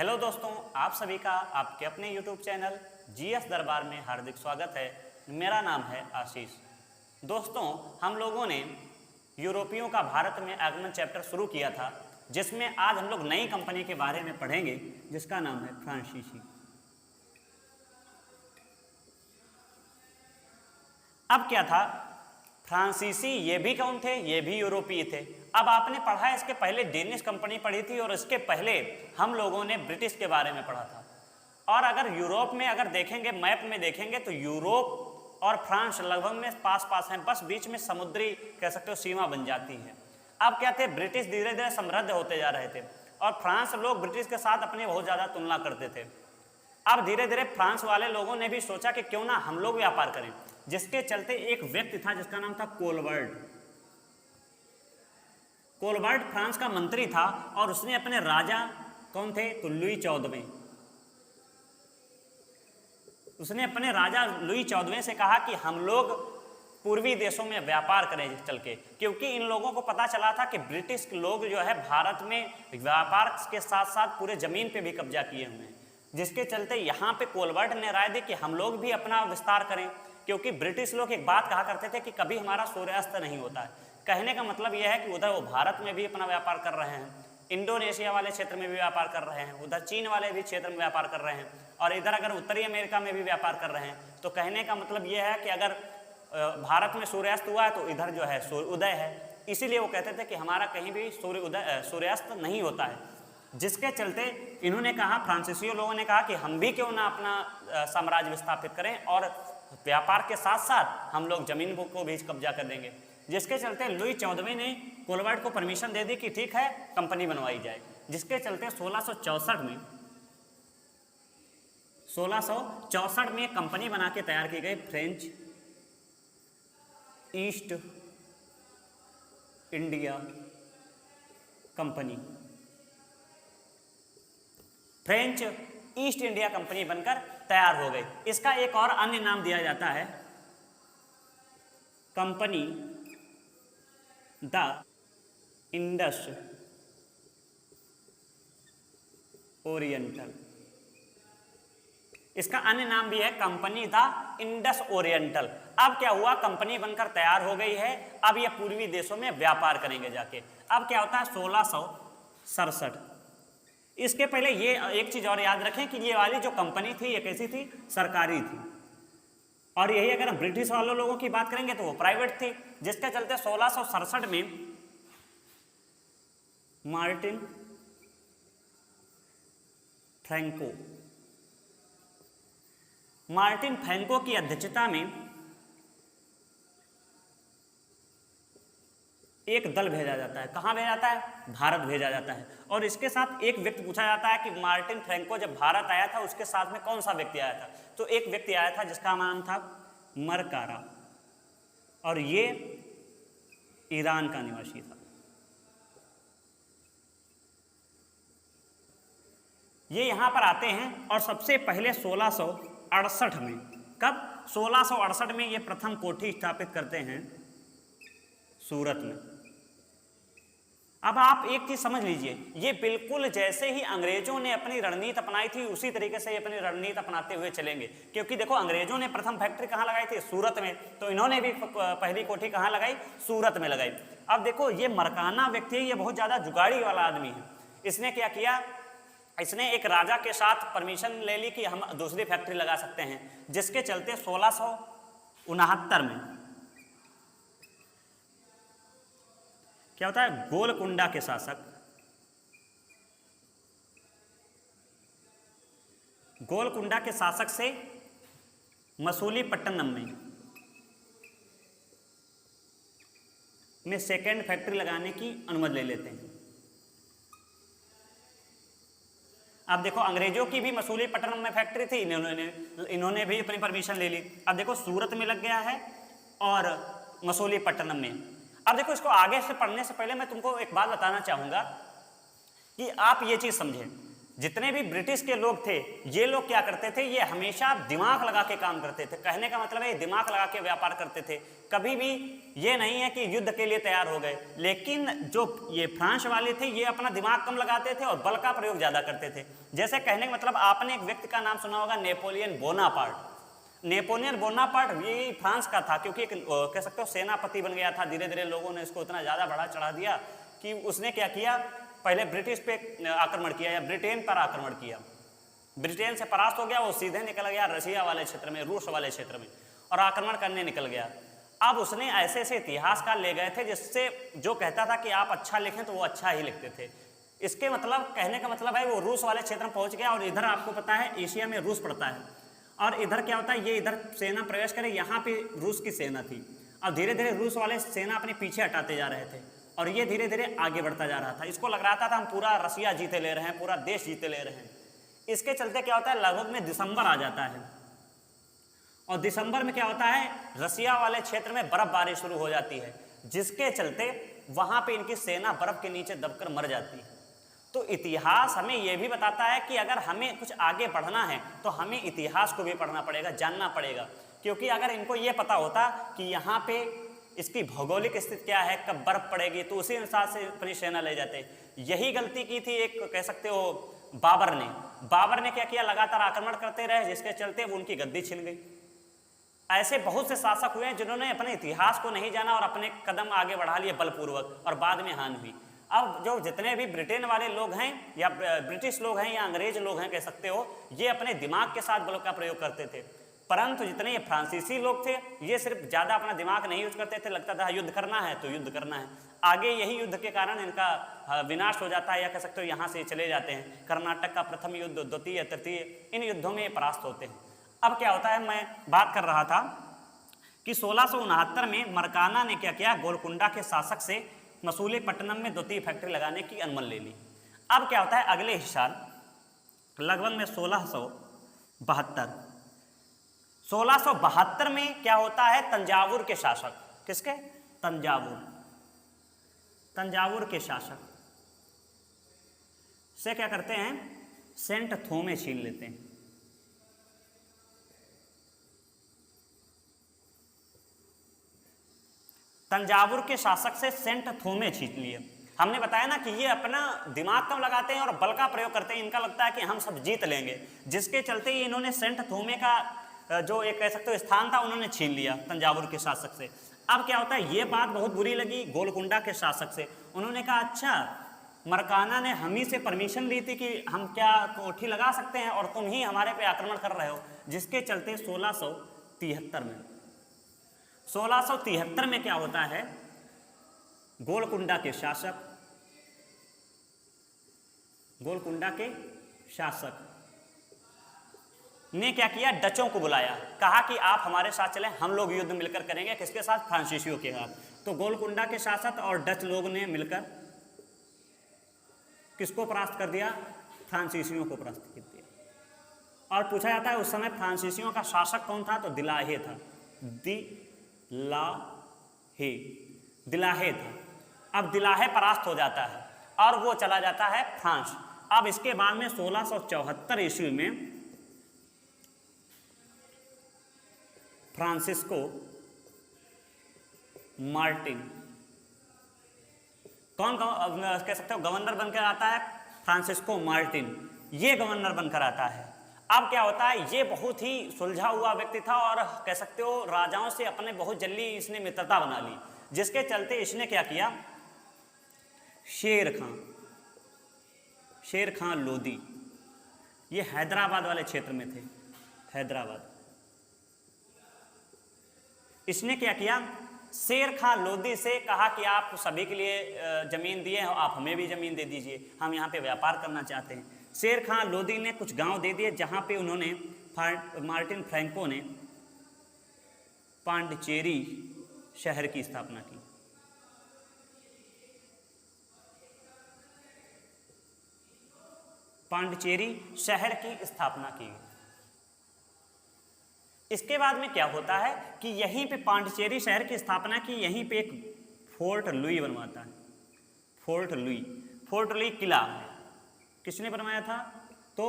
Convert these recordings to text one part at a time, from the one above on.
Hello दोस्तों, आप सभी का आपके अपने YouTube चैनल जीएस दरबार में हार्दिक स्वागत है। मेरा नाम है आशीष। दोस्तों, हम लोगों ने यूरोपियों का भारत में आगमन चैप्टर शुरू किया था, जिसमें आज हम लोग नई कंपनी के बारे में पढ़ेंगे जिसका नाम है फ्रांसीसी। अब क्या था, फ्रांसीसी ये भी कौन थे? ये भी यूरोपीय थे। अब आपने पढ़ा है, इसके पहले डेनिश कंपनी पढ़ी थी और इसके पहले हम लोगों ने ब्रिटिश के बारे में पढ़ा था। और अगर यूरोप में अगर देखेंगे, मैप में देखेंगे तो यूरोप और फ्रांस लगभग में पास पास हैं, बस बीच में समुद्री कह सकते हो सीमा बन जाती है। अब क्या थे, ब्रिटिश धीरे धीरे समृद्ध होते जा रहे थे और फ्रांस लोग ब्रिटिश के साथ अपनी बहुत ज़्यादा तुलना करते थे। अब धीरे धीरे फ्रांस वाले लोगों ने भी सोचा कि क्यों ना हम लोग व्यापार करें, जिसके चलते एक व्यक्ति था जिसका नाम था कोलबर्ट। कोलबर्ट फ्रांस का मंत्री था और उसने अपने राजा कौन थे तो लुई 14वें, उसने अपने राजा लुई 14वें से कहा कि हम लोग पूर्वी देशों में व्यापार करें चल के, क्योंकि इन लोगों को पता चला था कि ब्रिटिश लोग जो है भारत में व्यापार के साथ साथ पूरे जमीन पे भी कब्जा किए हुए हैं, जिसके चलते यहाँ पे कोलबर्ट ने राय दी कि हम लोग भी अपना विस्तार करें। क्योंकि ब्रिटिश लोग एक बात कहा करते थे कि कभी हमारा सूर्यास्त नहीं होता है। कहने का मतलब यह है कि उधर वो भारत में भी अपना व्यापार कर रहे हैं, इंडोनेशिया वाले क्षेत्र में भी व्यापार कर रहे हैं, उधर चीन वाले भी क्षेत्र में व्यापार कर रहे हैं, और इधर अगर उत्तरी अमेरिका में भी व्यापार कर रहे हैं। तो कहने का मतलब यह है कि अगर भारत में सूर्यास्त हुआ है तो इधर जो है सूर्य उदय है। इसीलिए वो कहते थे कि हमारा कहीं भी सूर्यास्त नहीं होता है, जिसके चलते इन्होंने कहा, फ्रांसीसी लोगों ने कहा कि हम भी क्यों ना अपना साम्राज्य विस्थापित करें और व्यापार के साथ साथ हम लोग जमीन को भी कब्जा कर देंगे। जिसके चलते लुई 14वें ने कोलबर्ट को परमिशन दे दी कि ठीक है, कंपनी बनवाई जाए। जिसके चलते 1664 में कंपनी बना के तैयार की गई, French east India company. French east India company बनकर तैयार हो गई। इसका एक और अन्य नाम दिया जाता है कंपनी द इंडस ओरिएंटल। इसका अन्य नाम भी है कंपनी द इंडस ओरिएंटल। अब क्या हुआ, कंपनी बनकर तैयार हो गई है, अब ये पूर्वी देशों में व्यापार करेंगे जाके। अब क्या होता है, 1667। इसके पहले ये एक चीज और याद रखें कि ये वाली जो कंपनी थी ये कैसी थी, सरकारी थी, और यही अगर हम ब्रिटिश वालों लोगों की बात करेंगे तो वो प्राइवेट थी। जिसके चलते 1667 में मार्टिन फ्रैंको की अध्यक्षता में एक दल भेजा जाता है। कहाँ भेजा जाता है? भारत भेजा जाता है। और इसके साथ एक व्यक्ति पूछा जाता है कि मार्टिन फ्रैंको जब भारत आया था उसके साथ में कौन सा व्यक्ति आया था? तो एक व्यक्ति आया था जिसका नाम था मरकारा, और ये ईरान का निवासी था। ये यहाँ पर आते हैं और सबसे पहले 1668 में, कब? 1668 में ये प्रथम कोठी स्थापित करते हैं सूरत में। अब आप एक चीज समझ लीजिए, ये बिल्कुल जैसे ही अंग्रेजों ने अपनी रणनीति अपनाई थी उसी तरीके से ये अपनी रणनीति अपनाते हुए चलेंगे। क्योंकि देखो, अंग्रेजों ने प्रथम फैक्ट्री कहाँ लगाई थी? सूरत में। तो इन्होंने भी पहली कोठी कहाँ लगाई? सूरत में लगाई। अब देखो, ये मरकाना व्यक्ति है, ये बहुत ज्यादा जुगाड़ी वाला आदमी है। इसने क्या किया, इसने एक राजा के साथ परमिशन ले ली कि हम दूसरी फैक्ट्री लगा सकते हैं। जिसके चलते 1669 में क्या होता है, गोलकुंडा के शासक से मसूलीपट्टनम में सेकेंड फैक्ट्री लगाने की अनुमति ले लेते हैं। अब देखो, अंग्रेजों की भी मसूलीपट्टनम में फैक्ट्री थी, इन्होंने भी अपनी परमिशन ले ली। अब देखो, सूरत में लग गया है और मसूलीपट्टनम में। अब देखो, इसको आगे से पढ़ने से पहले मैं तुमको एक बात बताना चाहूंगा कि आप ये चीज समझें, जितने भी ब्रिटिश के लोग थे, ये लोग क्या करते थे, ये हमेशा दिमाग लगा के काम करते थे। कहने का मतलब है दिमाग लगा के व्यापार करते थे। कभी भी ये नहीं है कि युद्ध के लिए तैयार हो गए। लेकिन जो ये फ्रांस वाले थे, ये अपना दिमाग कम लगाते थे और बल का प्रयोग ज़्यादा करते थे। जैसे कहने का मतलब, आपने एक व्यक्ति का नाम सुना होगा, नेपोलियन बोनापार्ट। नेपोलियन बोनापार्ट ये फ्रांस का था, क्योंकि एक कह सकते हो सेनापति बन गया था। धीरे धीरे लोगों ने इसको इतना ज़्यादा बढ़ा चढ़ा दिया कि उसने क्या किया, पहले ब्रिटिश पे आक्रमण किया या ब्रिटेन पर आक्रमण किया। ब्रिटेन से परास्त हो गया, वो सीधे निकल गया रशिया वाले क्षेत्र में, रूस वाले क्षेत्र में, और आक्रमण करने निकल गया। अब उसने ऐसे ऐसे इतिहासकार ले गए थे जिससे जो कहता था कि आप अच्छा लिखें तो वो अच्छा ही लिखते थे। इसके मतलब, कहने का मतलब है वो रूस वाले क्षेत्र में पहुंच गया। और इधर आपको पता है एशिया में रूस पड़ता है, और इधर क्या होता है, ये इधर सेना प्रवेश करे, यहाँ पे रूस की सेना थी। अब धीरे धीरे रूस वाले सेना अपने पीछे हटाते जा रहे थे और ये धीरे धीरे आगे बढ़ता जा रहा था। इसको लग रहा था हम पूरा रसिया जीते ले रहे हैं, पूरा देश जीते ले रहे हैं। इसके चलते क्या होता है, लगभग में दिसंबर आ जाता है, और दिसंबर में क्या होता है, रसिया वाले क्षेत्र में बर्फबारी शुरू हो जाती है, जिसके चलते वहां पे इनकी सेना बर्फ के नीचे दबकर मर जाती है। तो इतिहास हमें यह भी बताता है कि अगर हमें कुछ आगे बढ़ना है तो हमें इतिहास को भी पढ़ना पड़ेगा, जानना पड़ेगा। क्योंकि अगर इनको ये पता होता कि यहाँ पे इसकी भौगोलिक स्थिति क्या है, कब बर्फ पड़ेगी, तो उसी अनुसार से अपनी सेना ले जाते। यही गलती की थी एक, कह सकते हो, बाबर ने क्या किया, लगातार आक्रमण करते रहे, जिसके चलते वो उनकी गद्दी छिन गई। ऐसे बहुत से शासक हुए हैं जिन्होंने अपने इतिहास को नहीं जाना और अपने कदम आगे बढ़ा लिए बलपूर्वक, और बाद में हानि हुई। अब जो जितने भी ब्रिटेन वाले लोग हैं या ब्रिटिश लोग हैं या अंग्रेज लोग हैं, कह सकते हो, ये अपने दिमाग के साथ बलों का प्रयोग करते थे। परंतु जितने ये फ्रांसीसी लोग थे, ये सिर्फ ज़्यादा अपना दिमाग नहीं यूज करते थे। लगता था युद्ध करना है तो युद्ध करना है। आगे यही युद्ध के कारण इनका विनाश हो जाता है, या कह सकते हो यहाँ से चले जाते हैं। कर्नाटक का प्रथम युद्ध, द्वितीय, तृतीय, इन युद्धों में ये परास्त होते हैं। अब क्या होता है, मैं बात कर रहा था कि 1669 में मरकाना ने क्या किया, गोलकुंडा के शासक से मसूलीपट्टनम में द्वितीय फैक्ट्री लगाने की अनुमति ले ली। अब क्या होता है, अगले ही साल लगभग में 1672 में क्या होता है, तंजावुर के शासक, किसके, तंजावुर के शासक से क्या करते हैं, सेंट थोमे छीन लेते हैं। तंजावुर के शासक से सेंट थोमे छीन लिए। हमने बताया ना कि ये अपना दिमाग कम लगाते हैं और बल का प्रयोग करते हैं। इनका लगता है कि हम सब जीत लेंगे, जिसके चलते ही इन्होंने सेंट थोमे का जो एक कह सकते हो स्थान था, उन्होंने छीन लिया तंजावुर के शासक से। अब क्या होता है, ये बात बहुत बुरी लगी गोलकुंडा के शासक से। उन्होंने कहा, अच्छा, मरकाना ने हम ही से परमिशन ली थी कि हम क्या कोठी लगा सकते हैं, और तुम ही हमारे पे आक्रमण कर रहे हो। जिसके चलते 1673 में क्या होता है, गोलकुंडा के शासक ने क्या किया, डचों को बुलाया, कहा कि आप हमारे साथ चलें, हम लोग युद्ध मिलकर करेंगे। किसके साथ, फ्रांसीसियों के साथ। तो गोलकुंडा के शासक और डच लोग ने मिलकर किसको परास्त कर दिया, फ्रांसीसियों को परास्त कर दिया। और पूछा जाता है उस समय फ्रांसीसियों का शासक कौन था, तो दिलाहे था, दिलाहे था। अब दिलाहे परास्त हो जाता है और वो चला जाता है फ्रांस। अब इसके बाद में 1674 ईस्वी में फ्रांसिस्को मार्टिन, कौन कह सकते हो गवर्नर बनकर आता है, फ्रांसिस्को मार्टिन, ये गवर्नर बनकर आता है। अब क्या होता है, ये बहुत ही सुलझा हुआ व्यक्ति था और कह सकते हो राजाओं से अपने बहुत जल्दी इसने मित्रता बना ली, जिसके चलते इसने क्या किया, शेर खां लोदी, ये हैदराबाद वाले क्षेत्र में थे, हैदराबाद। इसने क्या किया, शेर खां लोदी से कहा कि आप सभी के लिए जमीन दिए हैं, आप हमें भी जमीन दे दीजिए, हम यहाँ पे व्यापार करना चाहते हैं। शेर खां लोदी ने कुछ गांव दे दिए, जहाँ पे उन्होंने मार्टिन फ्रैंको ने पांडिचेरी शहर की स्थापना की। पांडिचेरी शहर की स्थापना की। इसके बाद में क्या होता है कि यहीं पे पांडिचेरी शहर की स्थापना की, यहीं पे एक फोर्ट लुई बनवाता है। फोर्ट लुई किला किसने बनवाया था, तो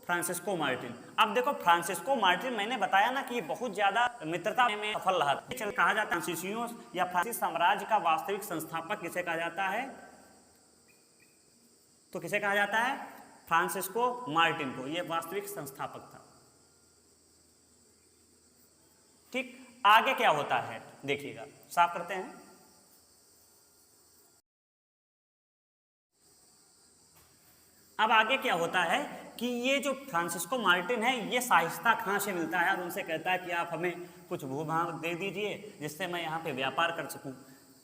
फ्रांसिस्को मार्टिन। अब देखो फ्रांसिस्को मार्टिन, मैंने बताया ना कि ये बहुत ज्यादा मित्रता में सफल रहा था। कहा जाता है फ्रांसीसियों या फ्रांसीसी साम्राज्य का वास्तविक संस्थापक किसे कहा जाता है, तो किसे कहा जाता है, फ्रांसिस्को मार्टिन को, ये वास्तविक संस्थापक था। ठीक, आगे क्या होता है देखिएगा, साफ करते हैं। अब आगे क्या होता है कि ये जो फ्रांसिस्को मार्टिन है ये शाइस्ता खां से मिलता है और उनसे कहता है कि आप हमें कुछ भूभाग दे दीजिए जिससे मैं यहाँ पे व्यापार कर सकूं।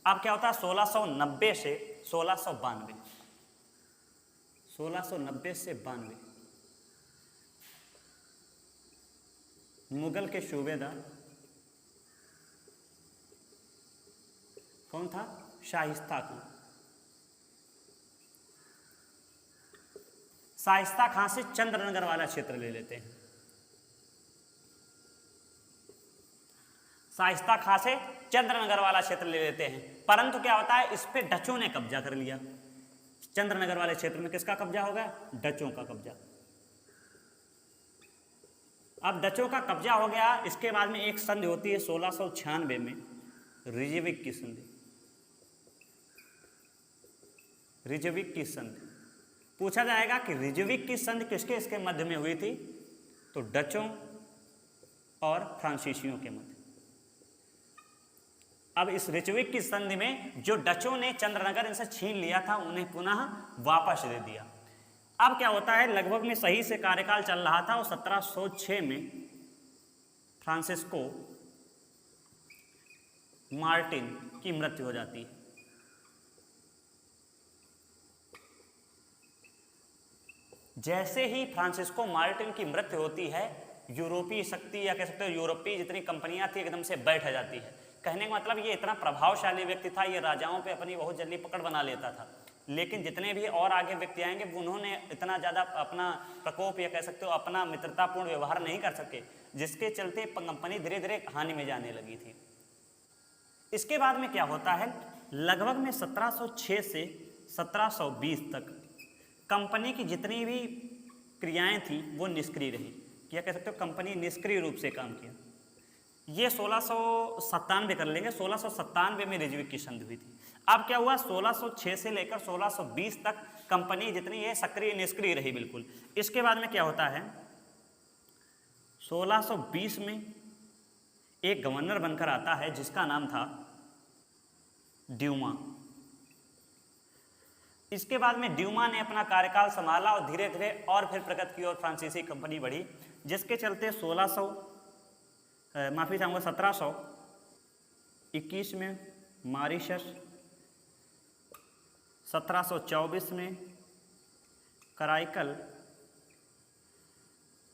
अब क्या होता है 1690 से 1692, 1690 से 92 मुगल के सूबेदार कौन था, शाइस्ता खां। शाइस्ता खां से चंद्रनगर वाला क्षेत्र ले लेते हैं, शाइस्ता खां से चंद्रनगर वाला क्षेत्र ले लेते हैं, परंतु क्या होता है इस पे डचों ने कब्जा कर लिया। चंद्रनगर वाले क्षेत्र में किसका कब्जा होगा, डचों का कब्जा। अब डचों का कब्जा हो गया, इसके बाद में एक संधि होती है 1696 में, रिजविक की संधि। रिजविक की संधि पूछा जाएगा कि रिजविक की संधि किसके इसके मध्य में हुई थी, तो डचों और फ्रांसीसियों के मध्य। अब इस रिजविक की संधि में जो डचों ने चंद्रनगर इनसे छीन लिया था उन्हें पुनः वापस दे दिया। अब क्या होता है, लगभग में सही से कार्यकाल चल रहा था और 1706 में फ्रांसिस्को मार्टिन की मृत्यु हो जाती है। जैसे ही फ्रांसिस्को मार्टिन की मृत्यु होती है, यूरोपीय शक्ति या कह सकते हो यूरोपीय जितनी कंपनियां थी एकदम से बैठ जाती है। कहने का मतलब ये इतना प्रभावशाली व्यक्ति था, ये राजाओं पे अपनी बहुत जल्दी पकड़ बना लेता था। लेकिन जितने भी और आगे व्यक्ति आएंगे उन्होंने इतना ज़्यादा अपना प्रकोप या कह सकते हो अपना मित्रतापूर्ण व्यवहार नहीं कर सके, जिसके चलते कंपनी धीरे धीरे हानि में जाने लगी थी। इसके बाद में क्या होता है, लगभग में 1706 से 1720 तक कंपनी की जितनी भी क्रियाएं थी वो निष्क्रिय रही, क्या कह सकते हो कंपनी निष्क्रिय रूप से काम किया। ये 1697 कर लेंगे, 1697 में रिजविक की संधि हुई थी। अब क्या हुआ, 1606 से लेकर 1620 तक कंपनी जितनी है सक्रिय निष्क्रिय रही बिल्कुल। इसके बाद में क्या होता है, 1620 में एक गवर्नर बनकर आता है जिसका नाम था ड्यूमा। इसके बाद में ड्यूमा ने अपना कार्यकाल संभाला और धीरे धीरे और फिर प्रगति की ओर फ्रांसीसी कंपनी बढ़ी, जिसके चलते 1721 में मॉरीशस, 1724 में कराइकल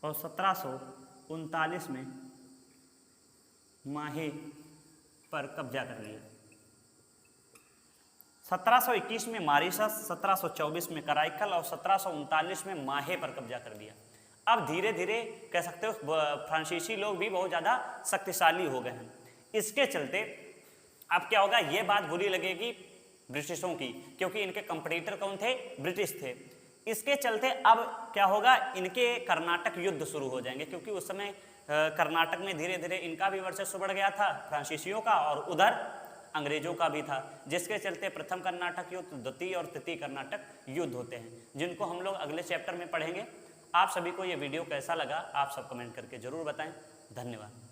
और 1739 में माहे पर कब्जा कर लिया। 1721 में मॉरीशस, 1724 में कराइकल और 1739 में माहे पर कब्जा कर दिया। अब धीरे धीरे कह सकते हो फ्रांसीसी लोग भी बहुत ज़्यादा शक्तिशाली हो गए हैं। इसके चलते अब क्या होगा, ये बात बुरी लगेगी ब्रिटिशों की, क्योंकि इनके कंपटीटर कौन थे, ब्रिटिश थे। इसके चलते अब क्या होगा, इनके कर्नाटक युद्ध शुरू हो जाएंगे, क्योंकि उस समय कर्नाटक में धीरे धीरे इनका भी वर्चस्व बढ़ गया था फ्रांसीसियों का, और उधर अंग्रेजों का भी था, जिसके चलते प्रथम कर्नाटक युद्ध, द्वितीय और तृतीय कर्नाटक युद्ध होते हैं, जिनको हम लोग अगले चैप्टर में पढ़ेंगे। आप सभी को ये वीडियो कैसा लगा आप सब कमेंट करके जरूर बताएं। धन्यवाद।